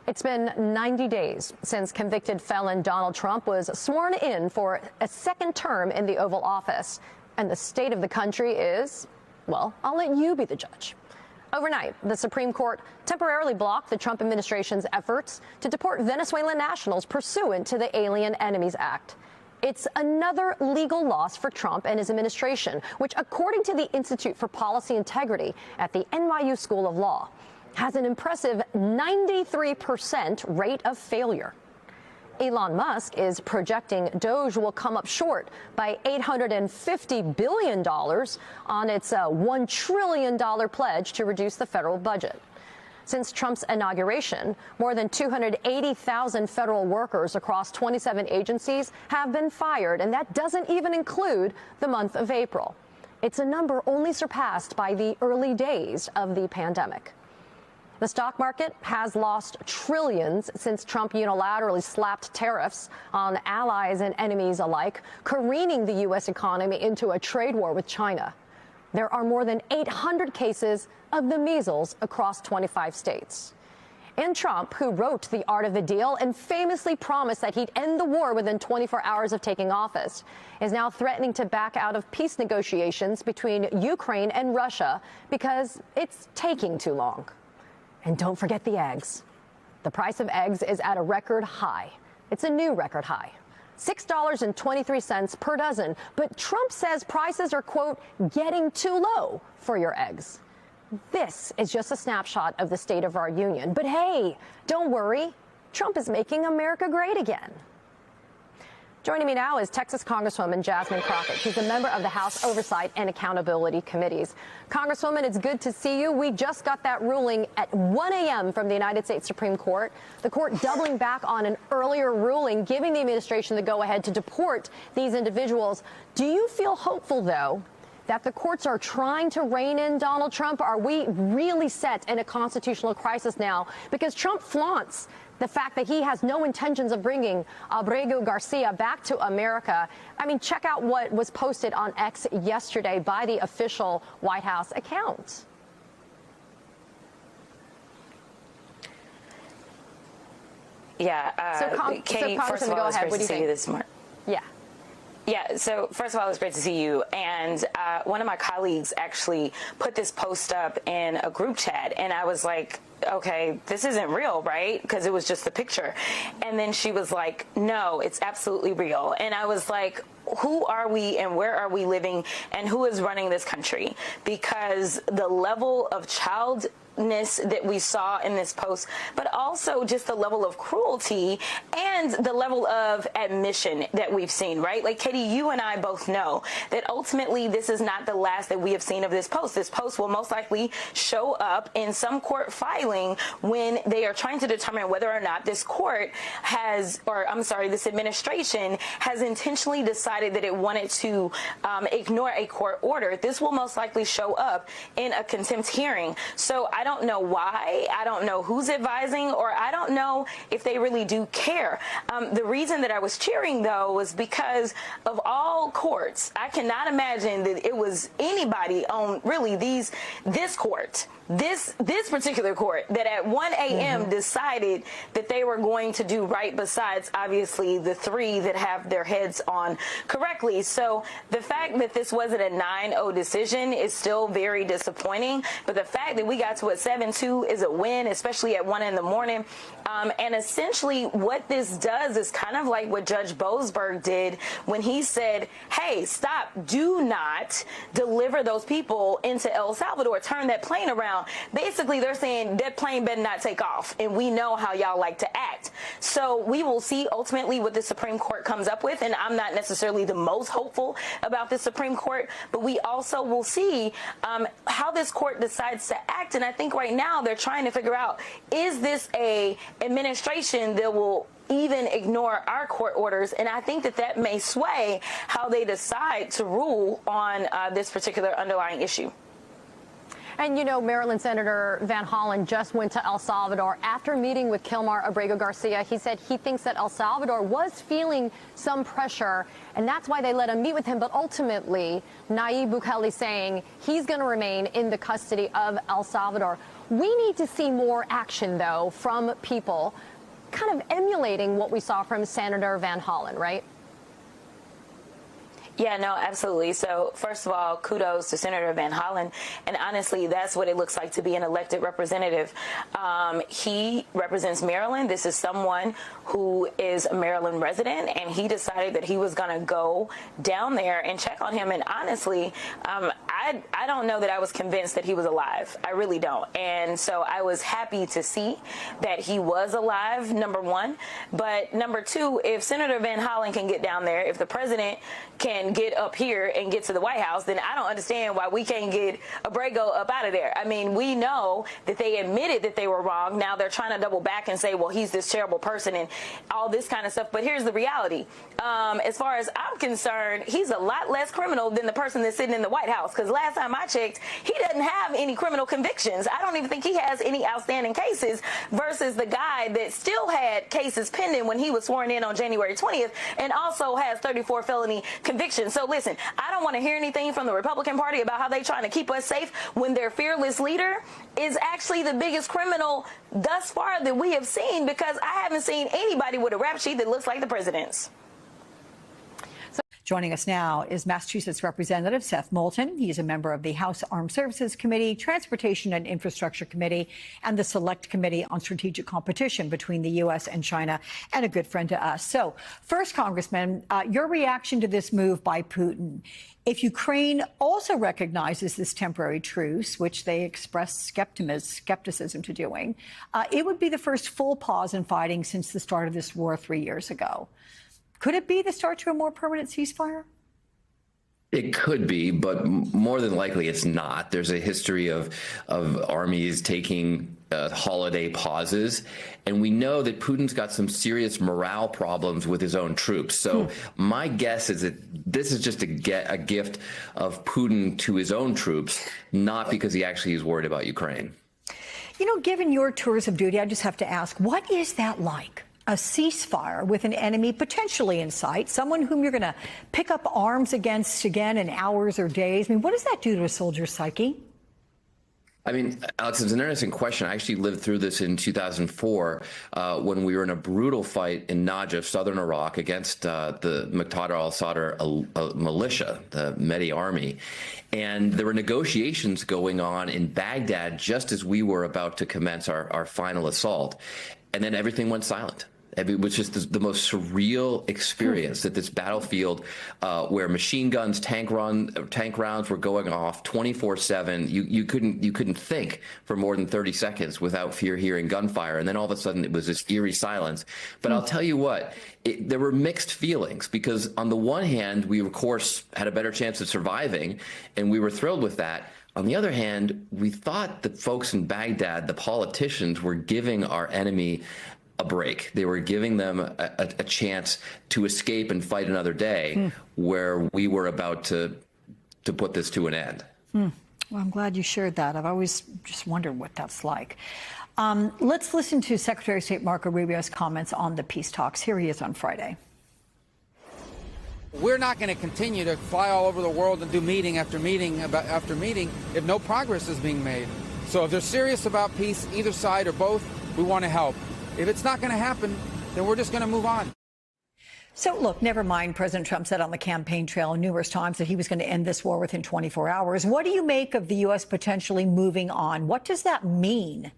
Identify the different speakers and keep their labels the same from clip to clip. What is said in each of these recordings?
Speaker 1: It's been 90 days since convicted felon Donald Trump was sworn in for a second term in the Oval Office. And the state of the country is, well, I'll let you be the judge. Overnight, the Supreme Court temporarily blocked the Trump administration's efforts to deport Venezuelan nationals pursuant to the Alien Enemies Act. It's another legal loss for Trump and his administration, which, according to the Institute for Policy Integrity at the NYU School of Law, has an impressive 93% rate of failure. Elon Musk is projecting Doge will come up short by $850 billion on its $1 trillion pledge to reduce the federal budget. Since Trump's inauguration, more than 280,000 federal workers across 27 agencies have been fired, and that doesn't even include the month of April. It's a number only surpassed by the early days of the pandemic. The stock market has lost trillions since Trump unilaterally slapped tariffs on allies and enemies alike, careening the U.S. economy into a trade war with China. There are more than 800 cases of the measles across 25 states. And Trump, who wrote The Art of the Deal and famously promised that he'd end the war within 24 hours of taking office, is now threatening to back out of peace negotiations between Ukraine and Russia because it's taking too long. And don't forget the eggs. The price of eggs is at a record high. It's a new record high, $6.23 per dozen. But Trump says prices are, quote, getting too low for your eggs. This is just a snapshot of the state of our union. But hey, don't worry. Trump is making America great again. Joining me now is Texas Congresswoman Jasmine Crockett. She's a member of the House Oversight and Accountability Committees. Congresswoman, it's good to see you. We just got that ruling at 1 a.m. from the United States Supreme Court. The court doubling back on an earlier ruling, giving the administration the go-ahead to deport these individuals. Do you feel hopeful, though, that the courts are trying to rein in Donald Trump? Are we really set in a constitutional crisis now? Because Trump flaunts the fact that he has no intentions of bringing Abrego Garcia back to America. I mean, check out what was posted on X yesterday by the official White House account.
Speaker 2: Yeah, Katie, first of all, it's great to see you this morning. Yeah, so first of all, it's great to see you. And one of my colleagues actually put this post up in a group chat, and I was like, okay, this isn't real, right? Because it was just a picture. And then she was like, no, it's absolutely real. And I was like, who are we and where are we living and who is running this country? Because the level of childness that we saw in this post, but also just the level of cruelty and the level of admission that we've seen, right? Like, Katie, you and I both know that ultimately this is not the last that we have seen of this post. This post will most likely show up in some court filing when they are trying to determine whether or not this court has, or I'm sorry, this administration has intentionally decided that it wanted to ignore a court order. This will most likely show up in a contempt hearing. So I don't know why, I don't know who's advising, or I don't know if they really do care. The reason that I was cheering, though, was because of all courts, I cannot imagine that it was anybody on really this court, this particular court, that at 1 a.m. decided that they were going to do right, besides obviously the three that have their heads on correctly. So the fact that this wasn't a 9-0 decision is still very disappointing, but the fact that we got to a 7-2 is a win, especially at 1 in the morning. And essentially what this does is kind of like what Judge Boasberg did when he said, hey, stop, do not deliver those people into El Salvador, turn that plane around. Basically, they're saying that plane better not take off, and we know how y'all like to act. So we will see ultimately what the Supreme Court comes up with, and I'm not necessarily the most hopeful about the Supreme Court, but we also will see how this court decides to act. And I think right now they're trying to figure out, is this a administration that will even ignore our court orders? And I think that may sway how they decide to rule on this particular underlying issue.
Speaker 1: And, you know, Maryland Senator Van Hollen just went to El Salvador after meeting with Kilmar Abrego Garcia. He said he thinks that El Salvador was feeling some pressure, and that's why they let him meet with him. But ultimately, Nayib Bukele saying he's going to remain in the custody of El Salvador. We need to see more action, though, from people kind of emulating what we saw from Senator Van Hollen, right?
Speaker 2: Yeah, no, absolutely. So first of all, kudos to Senator Van Hollen. And honestly, that's what it looks like to be an elected representative. He represents Maryland. This is someone who is a Maryland resident, and he decided that he was going to go down there and check on him. And honestly, I don't know that I was convinced that he was alive. I really don't. And so I was happy to see that he was alive, number one. But number two, if Senator Van Hollen can get down there, if the president can get up here and get to the White House, then I don't understand why we can't get Abrego up out of there. I mean, we know that they admitted that they were wrong. Now they're trying to double back and say, well, he's this terrible person and all this kind of stuff. But here's the reality. As far as I'm concerned, he's a lot less criminal than the person that's sitting in the White House. Because last time I checked, he doesn't have any criminal convictions. I don't even think he has any outstanding cases versus the guy that still had cases pending when he was sworn in on January 20th and also has 34 felony convictions. So listen, I don't want to hear anything from the Republican Party about how they're trying to keep us safe when their fearless leader is actually the biggest criminal thus far that we have seen, because I haven't seen anybody with a rap sheet that looks like the president's.
Speaker 3: Joining us now is Massachusetts Representative Seth Moulton. He is a member of the House Armed Services Committee, Transportation and Infrastructure Committee, and the Select Committee on Strategic Competition between the U.S. and China, and a good friend to us. So, first, Congressman, your reaction to this move by Putin. If Ukraine also recognizes this temporary truce, which they expressed skepticism to doing, it would be the first full pause in fighting since the start of this war 3 years ago. Could it be the start to a more permanent ceasefire?
Speaker 4: It could be, but more than likely it's not. There's a history of armies taking holiday pauses, and we know that Putin's got some serious morale problems with his own troops. So my guess is that this is just a gift of Putin to his own troops, not because he actually is worried about Ukraine.
Speaker 3: You know, given your tours of duty, I just have to ask, what is that like? A ceasefire with an enemy potentially in sight, someone whom you're going to pick up arms against again in hours or days. I mean, what does that do to a soldier's psyche?
Speaker 4: I mean, Alex, it's an interesting question. I actually lived through this in 2004 when we were in a brutal fight in Najaf, southern Iraq, against the Muqtada al-Sadr militia, the Mehdi army. And there were negotiations going on in Baghdad just as we were about to commence our final assault. And then everything went silent. It was just the most surreal experience at this battlefield where machine guns, tank rounds were going off 24/7. You couldn't think for more than 30 seconds without hearing gunfire. And then all of a sudden it was this eerie silence. But I'll tell you what, there were mixed feelings, because on the one hand, we of course had a better chance of surviving, and we were thrilled with that. On the other hand, we thought the folks in Baghdad, the politicians, were giving our enemy a break. They were giving them a chance to escape and fight another day, where we were about to put this to an end.
Speaker 3: Well, I'm glad you shared that. I've always just wondered what that's like. Let's listen to Secretary of State Marco Rubio's comments on the peace talks. Here he is on Friday.
Speaker 5: We're not going to continue to fly all over the world and do meeting after meeting after meeting if no progress is being made. So if they're serious about peace, either side or both, we want to help. If it's not going to happen, then we're just going to move on.
Speaker 3: So, look, never mind. President Trump said on the campaign trail numerous times that he was going to end this war within 24 hours. What do you make of the U.S. potentially moving on? What does that mean?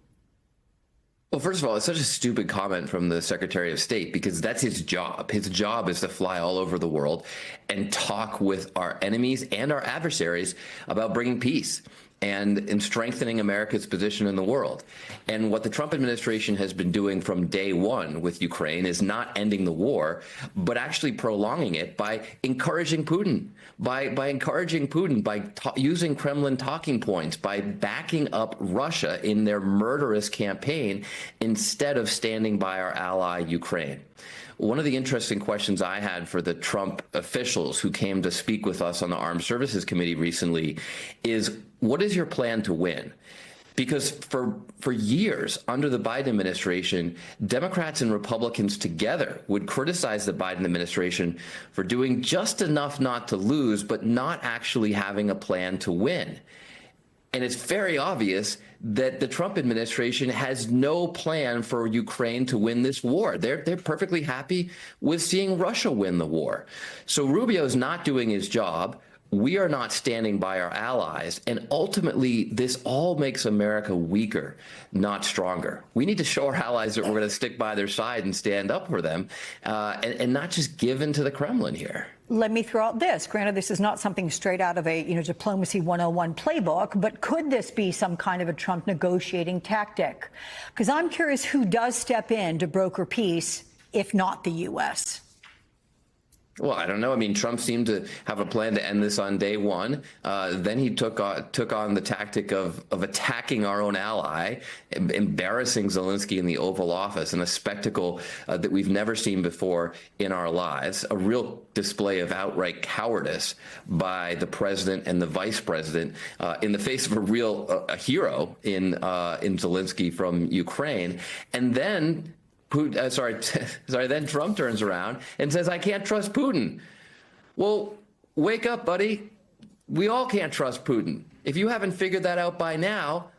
Speaker 4: Well, first of all, it's such a stupid comment from the Secretary of State, because that's his job. His job is to fly all over the world and talk with our enemies and our adversaries about bringing peace and in strengthening America's position in the world. And what the Trump administration has been doing from day one with Ukraine is not ending the war, but actually prolonging it by encouraging Putin, by using Kremlin talking points, by backing up Russia in their murderous campaign instead of standing by our ally Ukraine. One of the interesting questions I had for the Trump officials who came to speak with us on the Armed Services Committee recently is, what is your plan to win? Because for years under the Biden administration, Democrats and Republicans together would criticize the Biden administration for doing just enough not to lose, but not actually having a plan to win. And it's very obvious that the Trump administration has no plan for Ukraine to win this war. They're perfectly happy with seeing Russia win the war. So Rubio's not doing his job. We are not standing by our allies. And ultimately, this all makes America weaker, not stronger. We need to show our allies that we're going to stick by their side and stand up for them and not just give in to the Kremlin here.
Speaker 3: Let me throw out this. Granted, this is not something straight out of a diplomacy 101 playbook, but could this be some kind of a Trump negotiating tactic? Because I'm curious who does step in to broker peace, if not the U.S.
Speaker 4: Well, I don't know. I mean, Trump seemed to have a plan to end this on day one. Then he took on the tactic of attacking our own ally, embarrassing Zelensky in the Oval Office, in a spectacle that we've never seen before in our lives, a real display of outright cowardice by the president and the vice president in the face of a hero in Zelensky from Ukraine. And then then Trump turns around and says, I can't trust Putin. Well, wake up, buddy. We all can't trust Putin. If you haven't figured that out by now,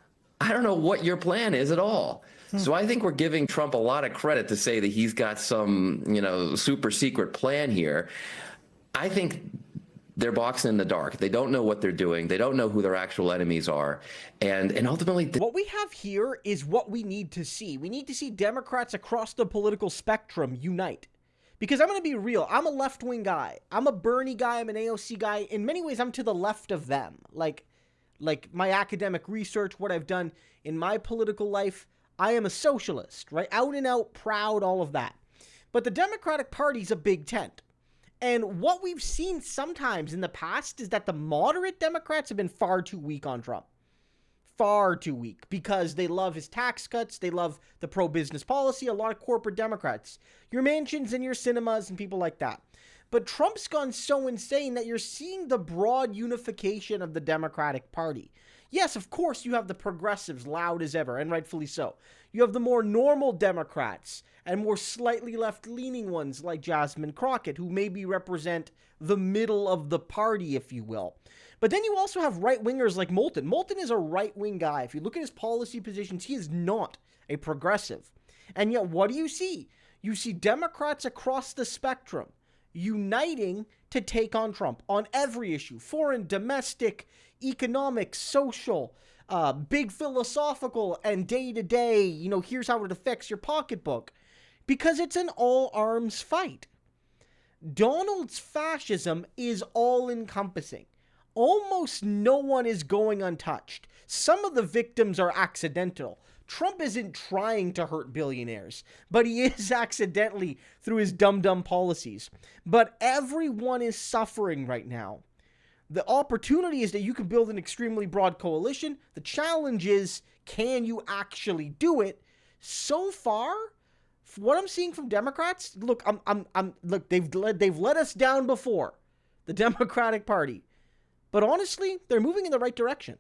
Speaker 4: I don't know what your plan is at all. So I think we're giving Trump a lot of credit to say that he's got some, super secret plan here. I think they're boxing in the dark. They don't know what they're doing. They don't know who their actual enemies are. And ultimately...
Speaker 6: What we have here is what we need to see. We need to see Democrats across the political spectrum unite. Because I'm going to be real. I'm a left-wing guy. I'm a Bernie guy. I'm an AOC guy. In many ways, I'm to the left of them. Like my academic research, what I've done in my political life, I am a socialist, right? Out and out, proud, all of that. But the Democratic Party's a big tent. And what we've seen sometimes in the past is that the moderate Democrats have been far too weak on Trump. Far too weak, because they love his tax cuts. They love the pro-business policy. A lot of corporate Democrats. Your mansions and your cinemas and people like that. But Trump's gone so insane that you're seeing the broad unification of the Democratic Party. Yes, of course, you have the progressives loud as ever, and rightfully so. You have the more normal Democrats and more slightly left-leaning ones like Jasmine Crockett, who maybe represent the middle of the party, if you will. But then you also have right-wingers like Moulton. Moulton is a right-wing guy. If you look at his policy positions, he is not a progressive. And yet, what do you see? You see Democrats across the spectrum uniting to take on Trump on every issue: foreign, domestic, economic, social, big philosophical, and day-to-day, here's how it affects your pocketbook. Because it's an all-arms fight. Donald's fascism is all-encompassing. Almost no one is going untouched. Some of the victims are accidental. Trump isn't trying to hurt billionaires, but he is accidentally through his dumb policies. But everyone is suffering right now. The opportunity is that you can build an extremely broad coalition. The challenge is, can you actually do it? So far, what I'm seeing from Democrats, look, they've let us down before, the Democratic Party. But honestly, they're moving in the right direction.